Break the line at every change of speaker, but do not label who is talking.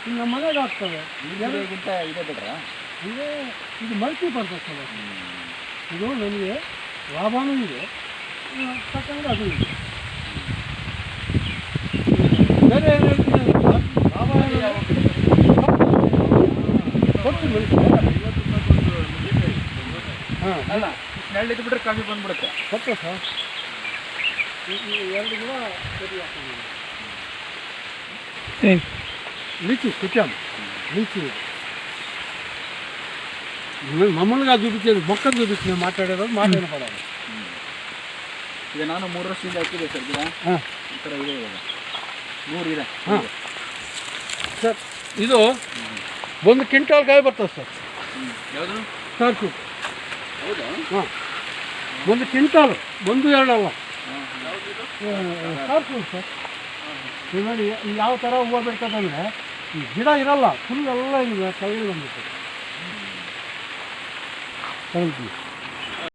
ಈಗ ನಮ್ಮ ಮನೆಗೆ ಆಗ್ತವೆ.
ಗಿಂತ ಇದೆ ಬಿಟ್ರಾ?
ಅಂದರೆ ಇದು ಮಲ್ಟಿ ಪರ್ಪಸ್ ಅಲ್ಲ, ಇದು ನನಗೆ ಲಾಭವೂ ಇದೆ, ತಕ್ಕಂಗೆ ಅದು ಇದೆ. ಬೇರೆ ಏನು ಹೇಳ್ತೀನಿ ಅಂದರೆ ಲಾಭ ಕೊಟ್ಟು ಹಾಂ
ಅಲ್ಲ, ನೆರಳಿದ್ದು ಬಿಟ್ಟರೆ ಕಾಫಿ ಬಂದ್ಬಿಡುತ್ತೆ.
ಕೊಟ್ಟು ಸರ್ ಈ 2 ಗಿಡ ಸರಿ ಆಗ್ತದೆ. లీచు కుట్టాము, లీచు మామూలుగా చూపించేది మొక్కలు చూపించింది, మాట్లాడేది మాట్లాడిన పడాలి.
ಈಗ ನಾನು 3 ವರ್ಷದಿಂದ ಹಾಕಿದೆ ಸರ್ ಗಿಡ. ಈ ಥರ ಇದೆ ಇವಾಗ 3 ಗಿಡ.
ಸರ್ ಇದು 1 ಕ್ವಿಂಟಾಲ್ ಕಾಯಿ ಬರ್ತದೆ ಸರ್.
ಯಾವುದು
ಸಾಕು?
ಹೌದಾ?
ಹಾಂ, 1 ಕ್ವಿಂಟಾಲ್, 1-2 ಅಲ್ಲ, ಸಾಕು ಸರ್. ನೋಡಿ ಯಾವ ಥರ ಹೂವು ಬೇಕಾದಂದರೆ ಈ ಗಿಡ ಇರಲ್ಲ, ಫುಲ್ ಎಲ್ಲ ಈಗ ಕೆಳಗಡೆ ಬಂದ್ಬಿಟ್ಟು. Thank you.